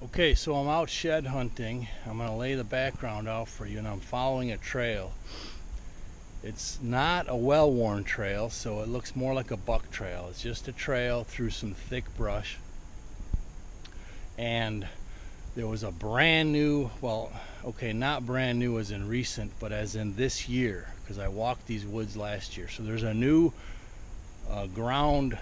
Okay, so I'm out shed hunting. I'm going to lay the background out for you, and I'm following a trail. It's not a well-worn trail, so it looks more like a buck trail. It's just a trail through some thick brush. And there was a brand new, well, okay, not brand new as in recent, but as in this year, because I walked these woods last year. So there's a new ground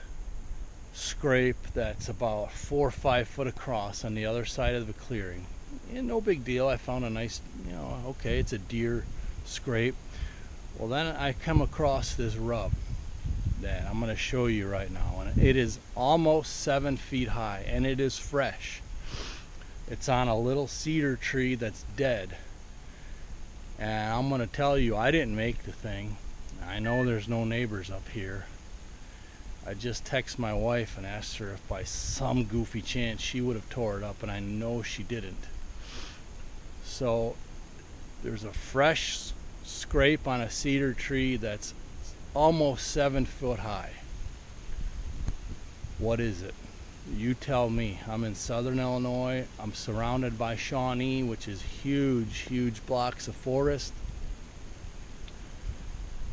scrape that's about 4 or 5 foot across on the other side of the clearing. And no big deal. I found a nice, okay, it's a deer scrape. Well, then I come across this rub that I'm going to show you right now, and it is almost 7 feet high, and it is fresh. It's on a little cedar tree that's dead, and I'm going to tell you, I didn't make the thing. I know there's no neighbors up here. I just texted my wife and asked her if by some goofy chance she would have tore it up, and I know she didn't. So there's a fresh scrape on a cedar tree that's almost 7 foot high. What is it? You tell me. I'm in southern Illinois. I'm surrounded by Shawnee, which is huge blocks of forest.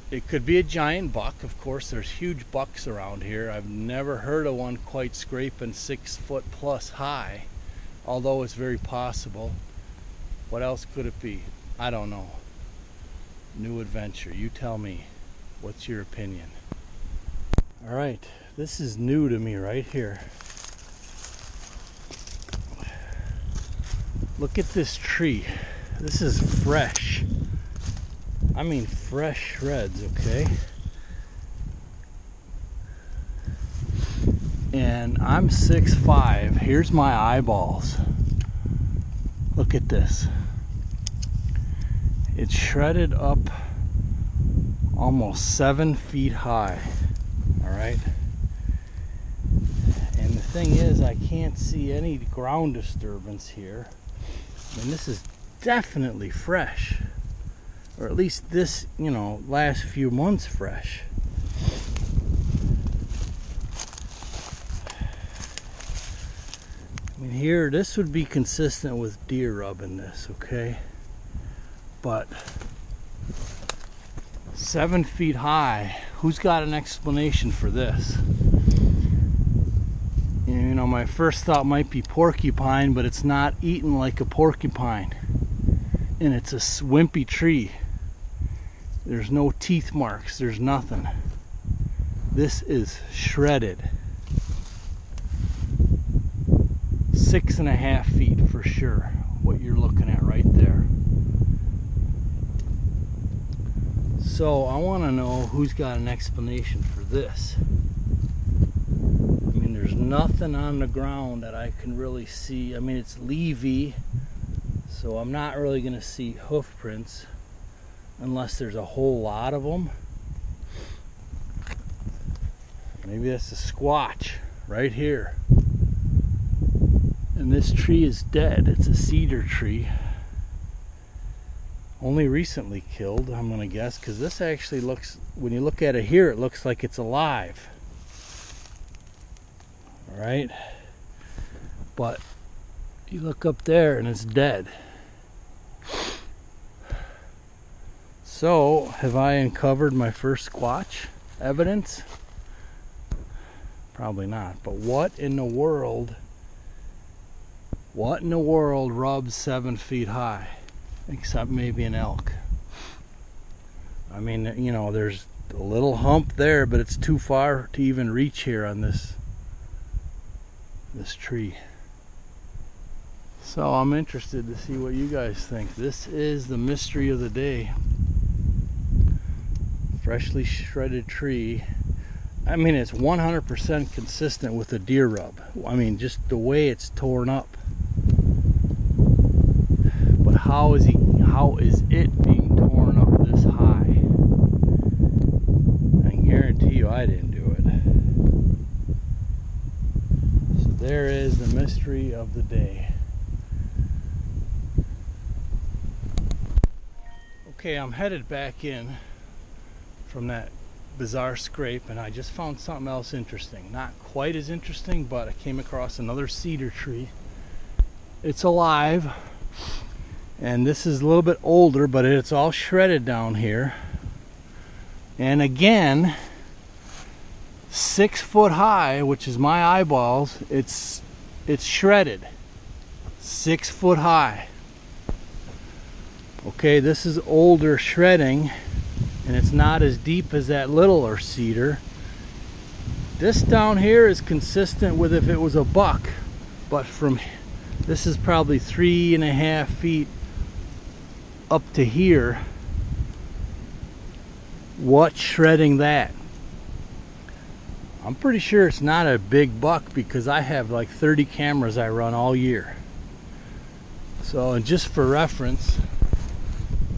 It could be a giant buck. Of course, there's huge bucks around here. I've never heard of one quite scraping 6 foot plus high, although it's very possible. What else could it be? I don't know. New adventure. You tell me. What's your opinion? All right, this is new to me right here. Look at this tree. This is fresh. I mean fresh shreds, okay? And I'm 6'5". Here's my eyeballs. Look at this. It's shredded up almost 7 feet high. Alright? And the thing is, I can't see any ground disturbance here. I mean, this is definitely fresh. Or at least this, last few months fresh. I mean, here, this would be consistent with deer rubbing this, okay? But 7 feet high, who's got an explanation for this? My first thought might be porcupine, but it's not eaten like a porcupine. And it's a wimpy tree. There's no teeth marks, there's nothing. This is shredded. 6.5 feet for sure, what you're looking at right there. So I want to know who's got an explanation for this. I mean, there's nothing on the ground that I can really see. I mean, it's leafy, so I'm not really going to see hoof prints unless there's a whole lot of them. Maybe that's a squatch right here. And this tree is dead. It's a cedar tree. Only recently killed, I'm going to guess, because this actually looks, when you look at it here, it looks like it's alive. Alright? But you look up there and it's dead. So, have I uncovered my first Sasquatch evidence? Probably not. But what in the world rubs 7 feet high? Except maybe an elk. I mean, there's a little hump there, but it's too far to even reach here on this tree. So I'm interested to see what you guys think. This is the mystery of the day. Freshly shredded tree. I mean, it's 100% consistent with a deer rub. I mean, just the way it's torn up. But how is it being torn up this high? I guarantee you I didn't do it. So there is the mystery of the day. Okay, I'm headed back in from that bizarre scrape, and I just found something else interesting. Not quite as interesting, but I came across another cedar tree it's alive. And this is a little bit older, but it's all shredded down here. And again, 6 foot high, which is my eyeballs, it's shredded. 6 foot high. Okay, this is older shredding, and it's not as deep as that littler cedar. This down here is consistent with if it was a buck, but from this is probably 3.5 feet up to here. What's shredding that? I'm pretty sure it's not a big buck because I have like 30 cameras I run all year. So, and just for reference,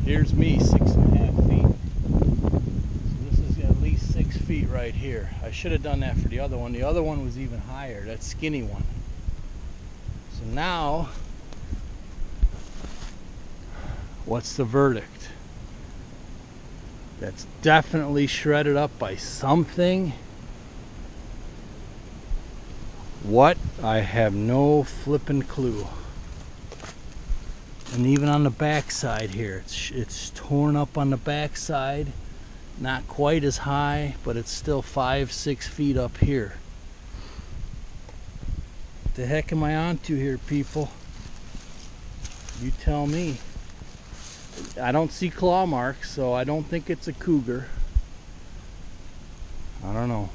here's me, 6.5 feet. So this is at least 6 feet right here. I should have done that for the other one. The other one was even higher, that skinny one. So now, what's the verdict? That's definitely shredded up by something. What? I have no flippin' clue. And even on the back side here, it's torn up on the back side. Not quite as high, but it's still 5-6 feet up here. What the heck am I onto here, people? You tell me. I don't see claw marks, so I don't think it's a cougar. I don't know.